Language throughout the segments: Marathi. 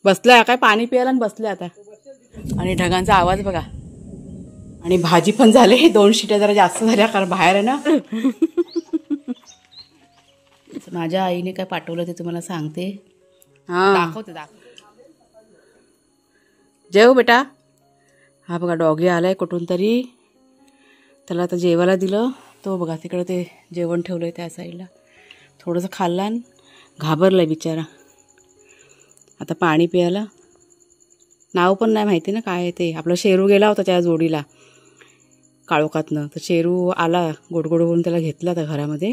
बसलाय काय पाणी प्यायला आणि बसले आता. आणि ढगांचा आवाज बघा. आणि भाजी पण झाले. 2 शिट्या जरा जास्त झाल्या कारण बाहेर आहे ना. माझ्या आईने काय पाठवलं ते तुम्हाला सांगते. दाखवते. जेव बेटा. हा बघा डॉगी आलाय कुठून तरी. त्याला आता जेवायला दिलं. तो बघा तिकडे ते जेवण ठेवलंय त्या साईडला. थोडंसं खाल्लं आणि घाबरलाय बिचारा. आता पाणी प्यायला. नाव पण नाही माहिती ना काय ते. आपला शेरू गेला होता त्या जोडीला काळोखातनं. तर शेरू आला गोडगोड होऊन त्याला घेतला आता घरामध्ये.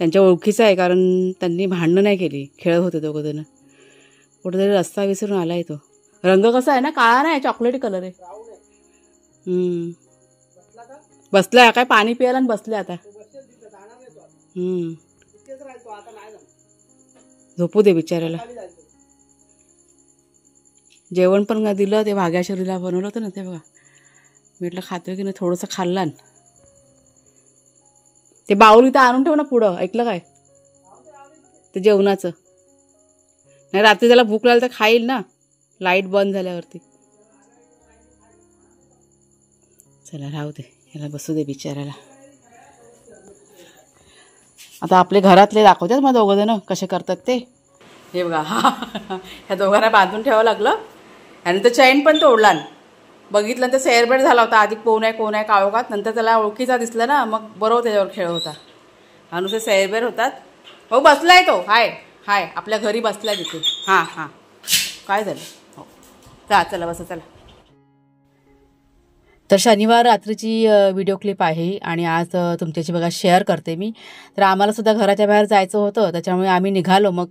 त्यांच्या ओळखीचा आहे कारण त्यांनी भांडणं नाही केली. खेळत होते दोघंजणं. कुठेतरी रस्ता विसरून आलाय तो. रंग कसा आहे ना, काळा नाही चॉकलेटी कलर आहे. बसलाय काय पाणी प्यायला आणि बसले आता. झोपू दे बिचारायला. जेवण पण दिलं. ते भाग्याश्वरीला बनवलं होतं ना ते बघा. म्हटलं खातोय की नाही. थोडंसं खाल्लं. ते बाऊल इथं आणून ठेव ना पुढं. ऐकलं काय ते जेवणाचं. नाही रात्री त्याला भूक लागली तर खाईल ना लाईट बंद झाल्यावरती. चला राहू दे. याला बसू दे बिचारायला. आता आपले घरातले दाखवतात मग दोघं जण कसे करतात ते. हे बघा. ह्या दोघांना बांधून ठेवावं लागलं. आणि तर चैन पण तोडला. बघितलं तर सेअरबेट झाला होता. आधी कोण आहे काळोखात. नंतर त्याला ओळखीचा दिसला ना मग बरोबर त्याच्यावर खेळ होता. हा नुसते सेअरबेट होतात. हो बसलाय तो. हाय आपल्या घरी बसलाय तिथे. हां काय झालं. हो चला बसा चला. तर शनिवार रात्रीची व्हिडिओ क्लिप आहे आणि आज तुमच्याशी बघा शेअर करते मी. तर आम्हालासुद्धा घराच्या बाहेर जायचं होतं. त्याच्यामुळे आम्ही निघालो मग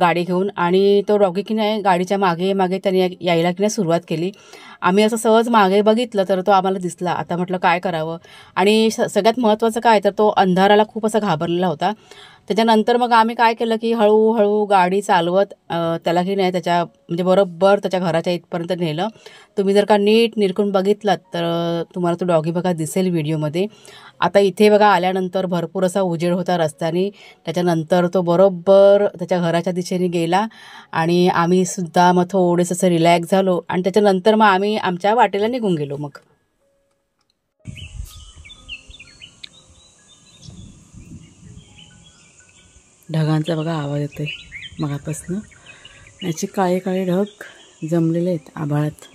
गाडी घेऊन. आणि तो डॉगी की नाही गाडीच्या मागे त्याने यायला की नाही सुरुवात केली. आम्ही असं सहज मागे बघितलं तर तो आम्हाला दिसला. आता म्हटलं काय करावं. आणि सगळ्यात महत्त्वाचं काय तर तो अंधाराला खूप असा घाबरलेला होता. त्याच्यानंतर मग आम्ही काय केलं की हळूहळू गाडी चालवत त्याला की नाही त्याच्या म्हणजे बरोबर त्याच्या घराच्या इथपर्यंत नेलं. तुम्ही जर का नीट निरखून बघितलात तर तुम्हाला तो डॉगी बघा दिसेल व्हिडिओमध्ये. आता इथे बघा आल्यानंतर भरपूर असा उजेड होता रस्त्याने. त्याच्यानंतर तो बरोबर त्याच्या घराच्या दिशेने गेला. आणि आम्हीसुद्धा मग थोडेसं असं रिलॅक्स झालो. आणि त्याच्यानंतर मग आम्ही आमच्या वाटेला निघून गेलो. मग ढगांचा बघा आवाज येतोय मगापासून. याचे काळे काळे ढग जमलेले आहेत आभाळात.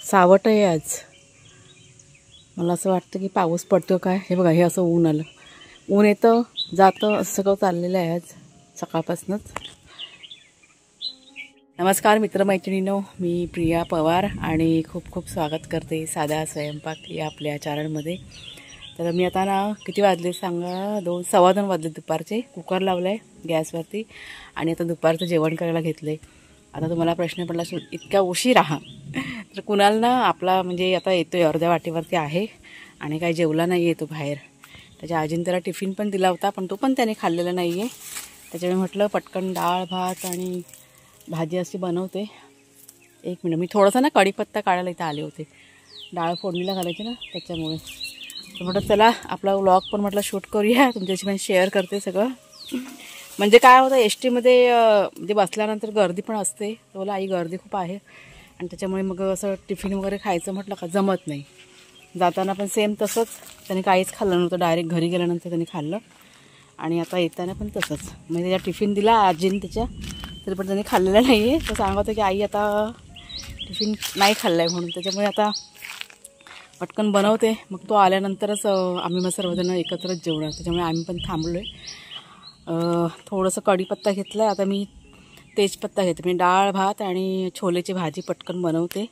सावट आहे आज. मला असं वाटतं की पाऊस पडतो काय. हे बघा हे असं ऊन आलं. ऊन येतं जातं असं सगळं चाललेलं आहे आज सकाळपासूनच. नमस्कार मित्रमैत्रिणींनो. मी प्रिया पवार आणि खूप खूप स्वागत करते साधा स्वयंपाक या आपल्या चॅनलमध्ये. तर मी आता ना किती वाजले सांगा. 2:15 वाजले दुपारचे. कुकर लावलं आहे गॅसवरती आणि आता दुपारचं जेवण करायला घेतलं आहे. आता तुम्हाला प्रश्न पडला इतक्या उशीर तर कुणाल ना आपला म्हणजे आता येतोय अर्ध्या वाटेवरती आहे आणि काही जेवला नाही आहे तो बाहेर. त्याच्या आजीने त्याला टिफिन पण दिला होता पण तो पण त्याने खाल्लेला नाही आहे. त्याच्यामुळे म्हटलं पटकन डाळ भात आणि भाजी अशी बनवते. 1 मिनिट मी थोडंसं ना कढीपत्ता काढायला इथं आले होते. डाळ फोडणीला घालायची ना त्याच्यामुळे. तर म्हटलं चला आपला व्लॉग पण म्हटलं शूट करूया. तुमच्याशी पण शेअर करते सगळं. म्हणजे काय होतं एस टीमध्ये म्हणजे बसल्यानंतर गर्दी पण असते. तर मला आई गर्दी खूप आहे आणि त्याच्यामुळे मग असं टिफिन वगैरे खायचं म्हटलं का जमत नाही. जाताना पण सेम तसंच. त्याने काहीच खाल्लं नव्हतं. डायरेक्ट घरी गेल्यानंतर त्याने खाल्लं आणि आता येताना पण तसंच. म्हणजे त्याच्या टिफिन दिला आजीने त्याच्या तरी पण त्याने खाल्लेलं नाही आहे. तर सांगत होतं की आई आता टिफिन नाही खाल्ला आहे म्हणून. त्याच्यामुळे आता पटकन बनवते मग तो आल्यानंतरच आम्ही मग सर्वजण एकत्रच जेवणार. त्याच्यामुळे आम्ही पण थांबलो आहे. थोडंसं कढीपत्ता घेतला आहे. आता मी तेजपत्ता घेते. मी डाळ भात आणि छोलेची भाजी पटकन बनवते.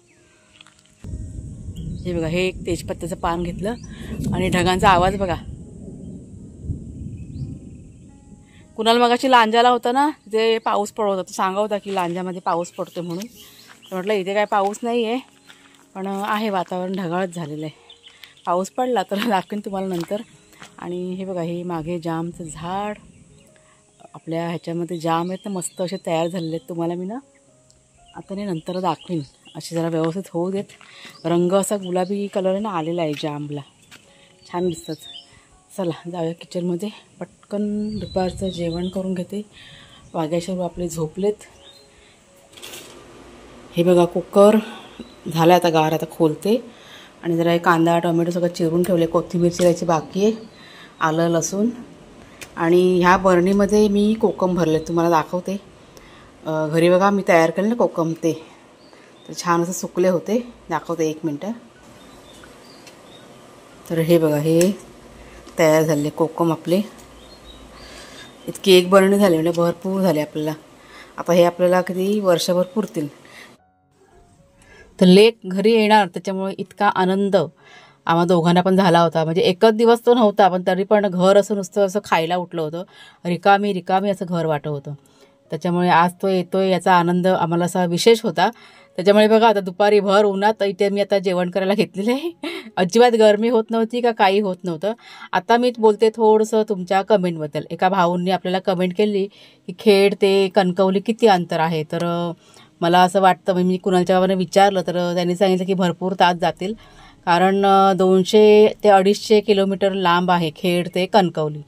हे बघा हे एक तेजपत्त्याचं पान घेतलं आणि ढगांचा आवाज बघा. कुणाला मगाशी लांजाला होता ना तिथे पाऊस पडत होता. तो सांगा होता की लांजामध्ये पाऊस पडतो म्हणून. तर म्हटलं इथे काय पाऊस नाही आहे पण आहे वातावरण ढगाळच झालेलं आहे. पाऊस पडला तर दाखवेन तुम्हाला नंतर. आणि हे बघा हे मागे जामचं झाड आपल्या ह्याच्यामध्ये जाम आहेत ना मस्त असे तयार झालेले आहेत. तुम्हाला मी ना आता नाही नंतर दाखवेन. असे जरा व्यवस्थित होऊ देत. रंग असा गुलाबी कलर ना आलेला आहे जामला. छान दिसतात. चला जाऊया किचनमध्ये, पटकन दुपारचं जेवण करून घेते. वाग्याशरू आपले झोपलेत. हे बघा कुकर झालं आता गार, आता खोलते आणि जरा कांदा टोमॅटो सगळं चिरून ठेवले. कोथिंबीर चिरायची बाकी आहे, आलं लसूण. आणि ह्या बरणीमध्ये मी कोकम भरले, तुम्हाला दाखवते. घरी बघा मी तयार केले ना कोकम, ते तर छान असं सुकले होते, दाखवते 1 मिनटं. तर हे बघा हे तयार झाले कोकम आपले. इतकी एक बरणी झाली म्हणजे भरपूर झाले आपल्याला. आता हे आपल्याला किती वर्षभर पुरतील. तर लेक घरी येणार त्याच्यामुळे इतका आनंद आम्हा दोघांना पण झाला होता. म्हणजे एकच दिवस तो नव्हता, पण तरी पण घर असं नुसतं असं खायला उठलं होतं. रिकामी रिकामी असं घर वाटत होतं. त्याच्यामुळे आज तो येतोय याचा आनंद आम्हाला असा विशेष होता. त्याच्यामुळे बघा आता दुपारी भर उन्हात इथे मी आता जेवण करायला घेतलेलं आहे. अजिबात गरमी होत नव्हती का काही होत नव्हतं. आता मी बोलते थोडंसं तुमच्या कमेंटबद्दल. एका भाऊंनी आपल्याला कमेंट केली की खेड ते कणकवली किती अंतर आहे. तर मला असं वाटतं, मी कुणालच्या बाबांना विचारलं तर त्यांनी सांगितलं की भरपूर तास जातील, कारण 200 ते 250 किलोमीटर लांब आहे खेड ते कणकवली.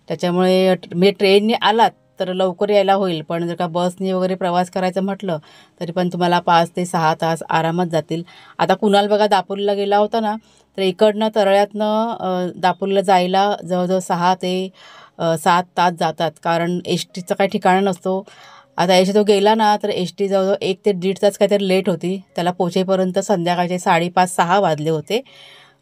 त्याच्यामुळे म्हणजे ट्रेनने आलात तर लवकर यायला होईल, पण जर का बसने वगैरे प्रवास करायचं म्हटलं तरी पण तुम्हाला 5 ते 6 तास आरामात जातील. आता कुणाल बघा दापोलीला गेला होता ना, तर इकडनं तरळ्यातनं दापोलीला जायला जवळजवळ 6 ते 7 तास जातात, कारण एस टीचं काही ठिकाण नसतो. आता याशी तो गेला ना तर एस टी जवळजवळ 1 ते 1.5 तास काहीतरी लेट होती. त्याला पोचेपर्यंत संध्याकाळचे 5:30-6 वाजले होते.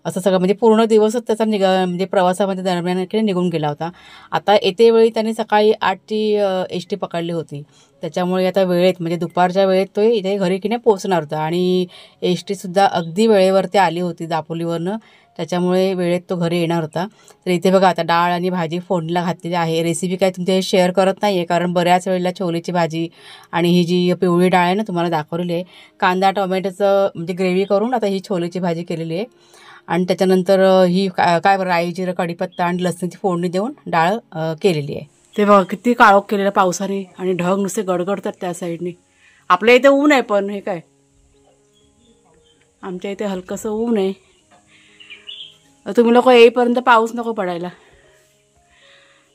असं सगळं म्हणजे पूर्ण दिवसच त्याचा म्हणजे प्रवासामध्ये दरम्यान इकडे निघून गेला होता. आता येते वेळी त्यांनी सकाळी 8ची एस टी पकडली होती. त्याच्यामुळे आता वेळेत म्हणजे दुपारच्या वेळेत तो इथे घरी की नाही पोचणार होता. आणि एस टीसुद्धा अगदी वेळेवरती आली होती दापोलीवरनं. त्याच्यामुळे वेळेत तो घरी येणार होता. तर इथे बघा आता डाळ आणि भाजी फोडणीला घातलेली आहे. रेसिपी काय तुमचे शेअर करत नाही आहे, कारण बऱ्याच वेळेला छोलेची भाजी आणि ही जी पिवळी डाळ आहे ना तुम्हाला दाखवलेली आहे. कांदा टोमॅटोचं म्हणजे ग्रेव्ही करून आता ही छोलेची भाजी केलेली आहे. आणि त्याच्यानंतर ही काय राई जिरं कढीपत्ता आणि लसणाची फोडणी देऊन डाळ केलेली आहे. ते बघा किती काळोख केलेलं पावसाने, आणि ढग नुसते गडगडतात त्या साईडने. आपल्या इथे ऊन आहे, पण हे काय आमच्या इथे हलकंसं ऊन आहे. तुम्ही लोक येईपर्यंत पाऊस नको पडायला.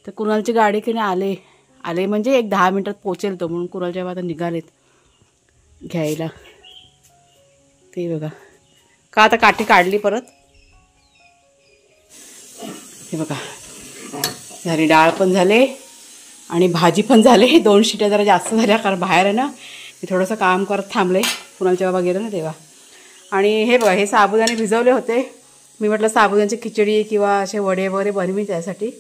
तर कुणालची गाडी की नाही आले म्हणजे एक 10 मिनिटात पोचेल तो, म्हणून कुणाल जेव्हा आता निघालेत घ्यायला. ते बघा का आता काठी काढली परत. हे बघा झाली, डाळ पण झाले आणि भाजी पण झाले. 2 शिट्या जरा जास्त झाल्या, कारण बाहेर आहे ना मी थोडंसं काम करत थांबले कुणालच्या बाबा गेलं ना तेव्हा. आणि हे बघा हे साबुदाणे भिजवले होते. मी म्हटलं साबुदाण्याची खिचडी किंवा असे वडे वगैरे बनवी त्यासाठी.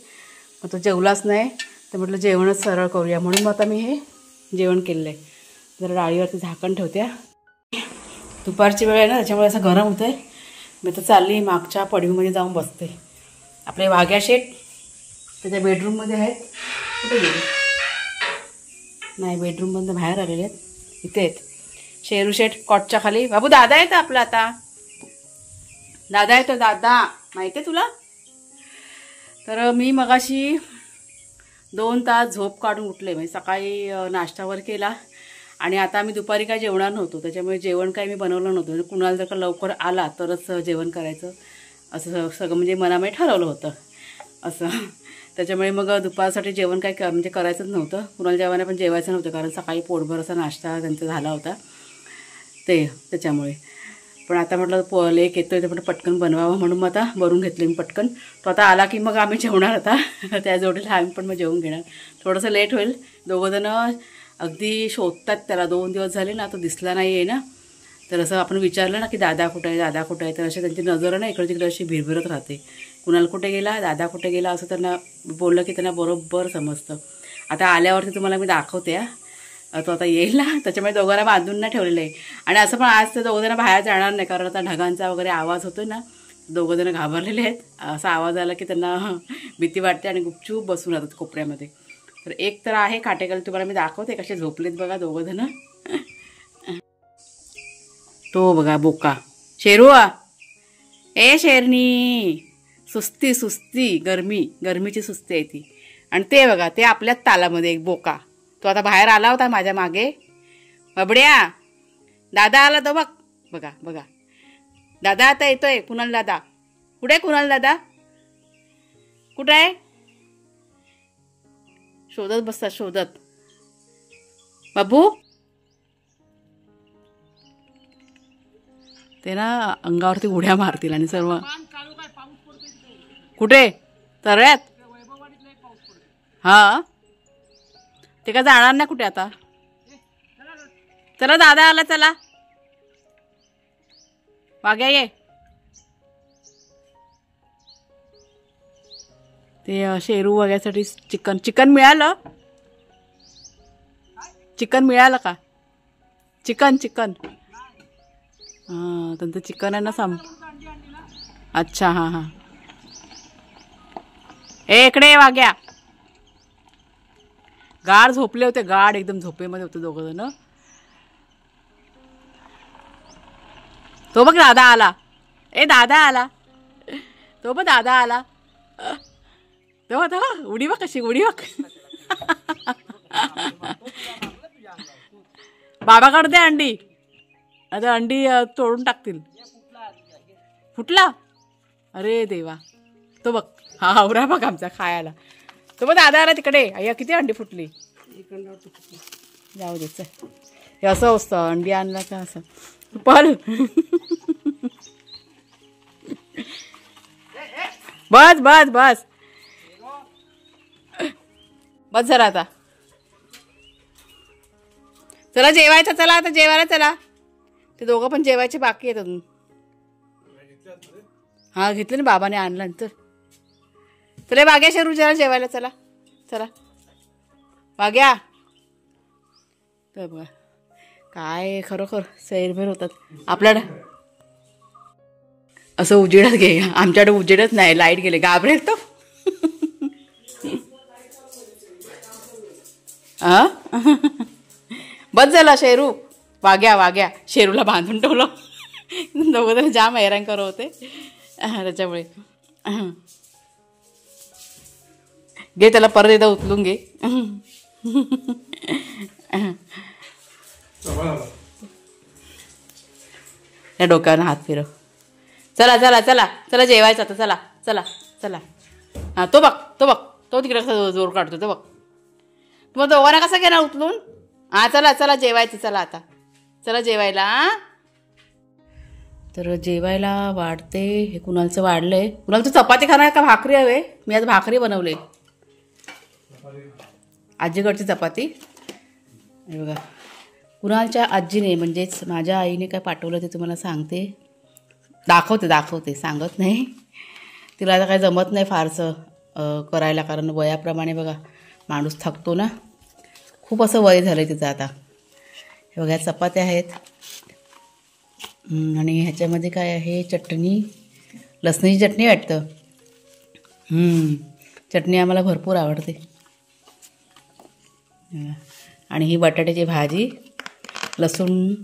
मग तो जेवलाच नाही, तर म्हटलं जेवणच सरळ करूया, म्हणून मग आता मी हे जेवण केलेलं आहे. जरा डाळीवरती झाकण ठेवत्या. दुपारची वेळ आहे ना त्याच्यामुळे असं गरम होतं आहे. मी तर चालली मागच्या पडवीमध्ये जाऊन बसते. आपले वाघ्या शेट त्याच्या बेडरूममध्ये आहेत. कुठे गेले नाही, बेडरूममधून बाहेर आलेले आहेत. इथे आहेत शेरू शेठ कॉटच्या खाली. बाबू दादा येतं आपला, आता दादा येतो, दादा माहिती आहे तुला. तर मी मगाशी 2 तास झोप काढून उठले. म्हणजे सकाळी नाश्तावर केला आणि आता आम्ही दुपारी काय जेवणार नव्हतो, त्याच्यामुळे जेवण काय मी बनवलं नव्हतं. म्हणजे कुणाला जर का लवकर आला तरच जेवण करायचं असं सगळं म्हणजे मनामध्ये ठरवलं होतं असं. त्याच्यामुळे मग दुपारसाठी जेवण काय म्हणजे करायचंच नव्हतं. कुणाला जेवणाला पण जेवायचं नव्हतं, कारण सकाळी पोटभर असा नाश्ता त्यांचा झाला होता त्याच्यामुळे. पण आता म्हटलं लेक येतोय तर म्हटलं पटकन बनवावं, म्हणून मग आता भरून घेतले मी पटकन. तो आता आला की मग आम्ही जेवणार आता. त्या जोडीला आम्ही पण मग जेवून घेणार. थोडंसं लेट होईल. दोघंजणं अगदी शोधतात त्याला. 2 दिवस झाले ना, तो दिसला नाही आहे ना. तर असं आपण विचारलं ना की दादा कुठे आहे, दादा कुठे आहे, तर अशी त्यांची नजर ना इकडे तिकडे अशी भिरभिरत राहते. कुणाल कुठे गेला, दादा कुठे गेला, असं त्यांना बोललं की त्यांना बरोबर समजतं. आता आल्यावरती तुम्हाला मी दाखवते. तो आता येईल ना, त्याच्यामुळे दोघांना बांधून नाही ठेवलेलं आहे. आणि असं पण आज तर दोघंजणं बाहेर जाणार नाही, कारण आता ढगांचा वगैरे आवाज होतो ना. दोघंजणं घाबरलेले आहेत. असा आवाज आला की त्यांना भीती वाटते आणि गुपचूप बसून राहतात कोपऱ्यामध्ये. तर एक तर आहे काटेखाली, तुम्हाला मी दाखवते कसे झोपलेत बघा दोघंजणं. तो बघा बोका शेरू, ए शेरणी, सुस्ती गरमीची सुस्ती आहे ती. आणि ते बघा ते आपल्याच तालामध्ये एक बोका. तो आता बाहेर आला होता माझ्या मागे. बबड्या दादा आला तो बघ, बघा दादा आता येतोय. कुणाल दादा कुठे, कुणाल दादा कुठं आहे? शोधत बसतात शोधत. बाबू ते ना अंगावरती उड्या मारतील आणि सर्व. कुठे? तळ्यात? हा, ते का जाणार नाही कुठे आता. चला दादा आला, चला वाग्या ये. ते शेरू वगैरेसाठी चिकन चिकन मिळालं. चिकन मिळालं का? चिकन चिकन हां, त्यांचं चिकन आहे ना अच्छा हां हां. इकडे वाग्या. गाढ झोपले होते, गाढ एकदम झोपेमध्ये होते दोघं जण. तो बघ दादा आला. दादा आला. तो बघ दादा आला. तो उडी बघ कशी, उडी बघ. बाबाकडे दे अंडी. आता अंडी तोडून टाकतील. फुटला? अरे देवा. तो बघ हा आवरा बघ आमचा खायला. तो बघ दादा आला तिकडे. अय्या किती अंडी फुटली. जाऊ दे चल. हे असं असतं अंडी आणलं का असं. पल बस बस बस बस जरा आता. चला जेवायचं. चला आता जेवायला चला. ते दोघं पण जेवायचे बाकी आहेत अजून. हा घेतलं ना बाबाने आणलं तर. चला वाग्या शेरू जरा जेवायला चला. चला वाग्या. तर बघा काय खरोखर सैरभैर होतात आपल्याला. असं उजेडच घे. आमच्याकडे उजेडच नाही, लाईट गेले. घाबरेल तो. बस झाला शेरू. वाग्या वाग्या शेरूला बांधून ठेवलं. दोघं जण जाम हैराण करत होते त्याच्यामुळे. घे त्याला परत एकदा उचलून घे. त्या डोक्यावर हात फिरव. चला चला चला चला जेवायचं आता. चला चला चला. हां तो बघ तो बघ तो तिकडे कसा जोर काढतो तो बघ. मग दोघांना कसा घेणार उचलून. हां चला चला जेवायचं. चला आता चला जेवायला. तर जेवायला वाढते. हे कुणालचं वाढलंय. कुणालचं चपाती खाणार का भाकरी हवे. मी आज भाकरी बनवले. आजीकडची चपाती. हे बघा कुणालच्या आजीने म्हणजेच माझ्या आईने काय पाठवलं ते तुम्हाला सांगते. दाखवते सांगत नाही. तिला आता काय जमत नाही फारसं करायला, कारण वयाप्रमाणे बघा माणूस थकतो ना. खूप असं वय झालं आहे तिचं आता. हे बघा चपात्या आहेत आणि ह्याच्यामध्ये काय आहे चटणी, लसणाची चटणी वाटतं. चटणी आम्हाला भरपूर आवडते. आणि ही बटाट्याची भाजी लसूण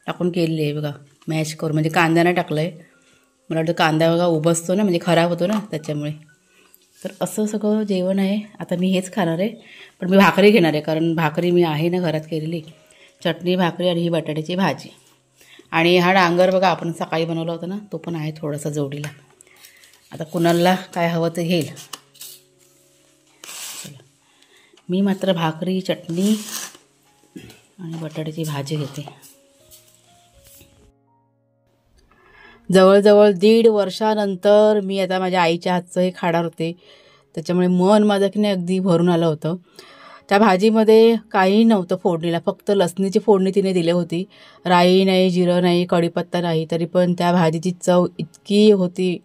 टाकून केलेली आहे बघा, मॅश करून. म्हणजे कांदा नाही टाकला आहे. मला वाटतं कांदा बघा उबसतो ना, म्हणजे खराब होतो ना त्याच्यामुळे. तर असं सगळं जेवण आहे. आता मी हेच खाणार आहे, पण मी भाकरी घेणार आहे, कारण भाकरी मी आहे ना घरात केलेली. चटणी भाकरी आणि ही बटाट्याची भाजी. आणि हा डांगर बघा आपण सकाळी बनवला होता ना, तो पण आहे थोडासा जोडीला. आता कुणाला काय हवं ते घेईल. मी मात्र भाकरी, चटणी आणि बटाट्याची भाजी घेते. जवळजवळ 1.5 वर्षानंतर मी आता माझ्या आईच्या हातचं हे खाणार होते. त्याच्यामुळे मन माझं की नाही अगदी भरून आलं होतं. त्या भाजीमध्ये काही नव्हतं फोडणीला, फक्त लसणीची फोडणी तिने दिली होती. राई नाही, जिरं नाही, कढीपत्ता नाही. तरी पण त्या भाजीची चव इतकी होती,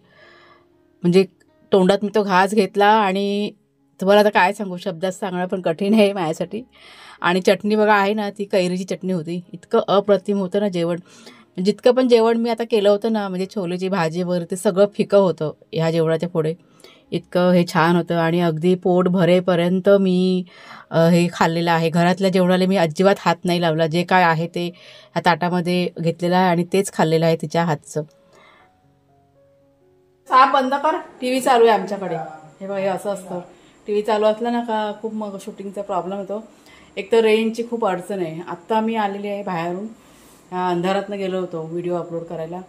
म्हणजे तोंडात मी तो घास घेतला. आणि तुम्हाला आता काय सांगू, शब्दात सांगणं पण कठीण आहे माझ्यासाठी. आणि चटणी बघा आहे ना, ती कैरीची चटणी होती. इतकं अप्रतिम होतं ना जेवण. जितकं पण जेवण मी आता केलं होतं ना, म्हणजे छोलेची भाजी वगैरे, ते सगळं फिकं होतं ह्या जेवणाच्या पुढे. इतकं हे छान होतं. आणि अगदी पोट भरेपर्यंत मी हे खाल्लेलं आहे. घरातल्या जेवणाला मी अजिबात हात नाही लावला. जे काय आहे ते ह्या ताटामध्ये घेतलेलं आहे आणि तेच खाल्लेलं आहे तिच्या हातचं. साप बंद कर. टी व्ही चालू आहे आमच्याकडे. हे बघा हे असं असतं, टी व्ही चालू असला ना का खूप मग शूटिंगचा प्रॉब्लेम येतो. एक तर रेंजची खूप अडचण आहे. आत्ता मी आलेली आहे बाहेरून, अंधारातनं गेलो होतो व्हिडिओ अपलोड करायला.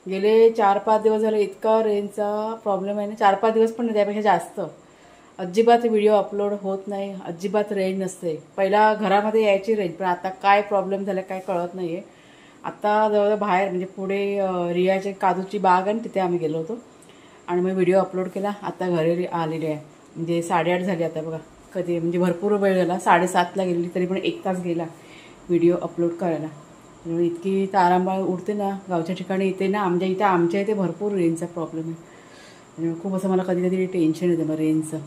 गेले 4-5 दिवस झाले इतका रेंजचा प्रॉब्लेम आहे ना, 4-5 दिवस पण नाही, त्यापेक्षा जास्त. अजिबात व्हिडिओ अपलोड होत नाही, अजिबात रेंज नसते. पहिला घरामध्ये यायची रेंज, पण आता काय प्रॉब्लेम झाला काय कळत नाही आहे. आता जवळ बाहेर म्हणजे पुढे रियाच्या काजूची बाग आहे, तिथे आम्ही गेलो होतो आणि मग व्हिडिओ अपलोड केला. आता घरी आलेली आहे, म्हणजे 8:30 झाली आता बघा. कधी म्हणजे भरपूर वेळ झाला, 7:30ला गेलेली तरी पण 1 तास गेला व्हिडिओ अपलोड करायला. इतकी तारांबळ उडते ना गावच्या ठिकाणी. इथे ना आमच्या इथे भरपूर रेंजचा प्रॉब्लेम आहे आणि खूप असं मला कधी कधी टेन्शन येतं मग रेंजचं.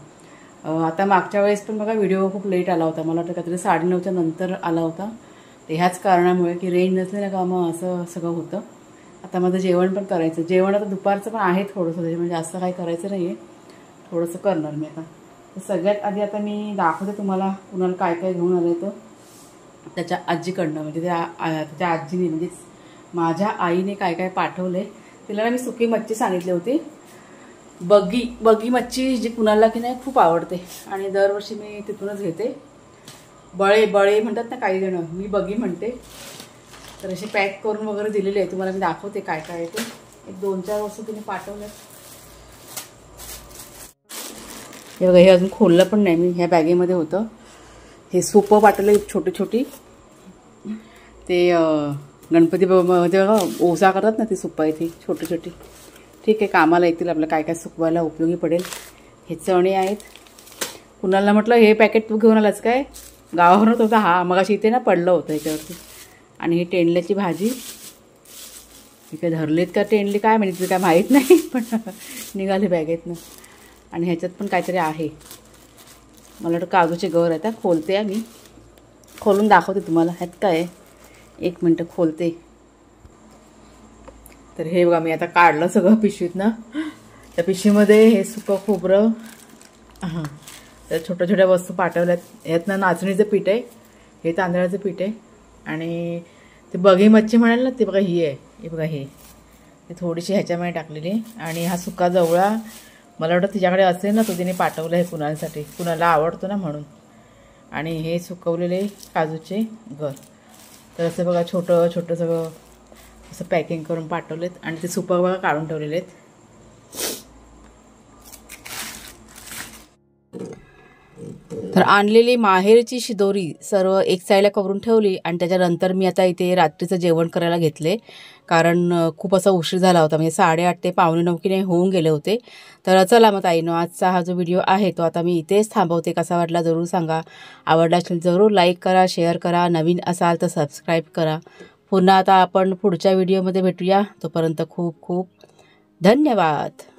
आता मागच्या वेळेस पण बघा व्हिडिओ खूप लेट आला होता, मला वाटतं काहीतरी 9:30च्या नंतर आला होता. ते ह्याच कारणामुळे की रेंज नसले ना का मग असं सगळं होतं. आता माझं जेवण पण करायचं, जेवण आता दुपारचं पण आहे थोडंसं, म्हणजे जास्त काही करायचं नाही आहे, थोडंसं करणार मी आता. तर सगळ्यात आधी आता मी दाखवते तुम्हाला कुणाला काय काय घेऊन आलं आहे. त्याच्या आजीकडनं, म्हणजे त्याच्या आजीने म्हणजेच माझ्या आईने काय काय पाठवले. तिला ना मी सुकी मच्छी सांगितली होती, बगी मच्छी, जी कुणाला की नाही खूप आवडते आणि दरवर्षी मी तिथूनच घेते. बळे म्हणतात ना काही जण, मी बगी म्हणते. तर असे पॅक करून वगैरे दिलेले आहे, तुम्हाला मी दाखवते काय काय आहे ते. 1-2-4 वस्तू तिने पाठवल्यात. हे बघा, हे अजून खोललं पण नाही मी. ह्या बॅगेमध्ये होतं हे सूप पाठवले छोटी छोटी. ते गणपती मध्ये बघा ओसा करतात ना, ती सूप आहे ती छोटी छोटी. ठीक आहे, कामाला येतील आपलं, काय काय सुकवायला उपयोगी पडेल. हे चणे आहेत. कुणाला म्हटलं हे पॅकेट तू घेऊन आलास काय, गावावरून होता हा, मगाशी इथे ना पडलं होतं याच्यावरती. आणि ही तेंडल्याची भाजी, ही काय धरलीत का तेंडली काय म्हणजे काय माहीत नाही, पण निघाले बॅगेतनं. आणि ह्याच्यात पण काहीतरी आहे, मला वाटतं काजूचे गर आहेत. खोलते मी, खोलून दाखवते तुम्हाला ह्यात काय आहे. 1 मिनटं खोलते. तर हे बघा, मी आता काढलं सगळं पिशवीत ना. त्या पिशवीमध्ये हे सुकं खोबरं, हां, त्या छोट्या छोट्या वस्तू पाठवल्यात. ह्यात ना नाचणीचं पीठ आहे, हे तांदळाचं पीठ आहे. आणि ते बगी मच्छी म्हणाल ना, ते बघा ही आहे, हे बघा हे थोडीशी ह्याच्यामध्ये टाकलेली. आणि हा सुका जवळा मला वाटतं तिच्याकडे असेल ना, तो तिने पाठवला आहे कुणासाठी, कुणाला आवडतो ना म्हणून. आणि हे सुकवलेले काजूचे गर. तर असं बघा छोटं छोटं सगळं असं पॅकिंग करून पाठवलेत. आणि ते सुपं बघा काढून ठेवलेले आहेत. तर आणलेली माहेरची शिदोरी सर्व एक साईडला करून ठेवली. आणि त्याच्यानंतर मी आता इथे रात्रीचं जेवण करायला घेतले, कारण खूप असा उशीर झाला होता, म्हणजे 8:30 ते 8:45 की नाही होऊन गेले होते. तर चला मग ताईनो, आजचा हा जो व्हिडिओ आहे तो आता मी इथेच थांबवते. कसा वाटला जरूर सांगा, आवडला असेल जरूर लाईक करा, शेअर करा, नवीन असाल तर सबस्क्राईब करा. पुन्हा आता आपण पुढच्या व्हिडिओमध्ये भेटूया, तोपर्यंत खूप खूप धन्यवाद.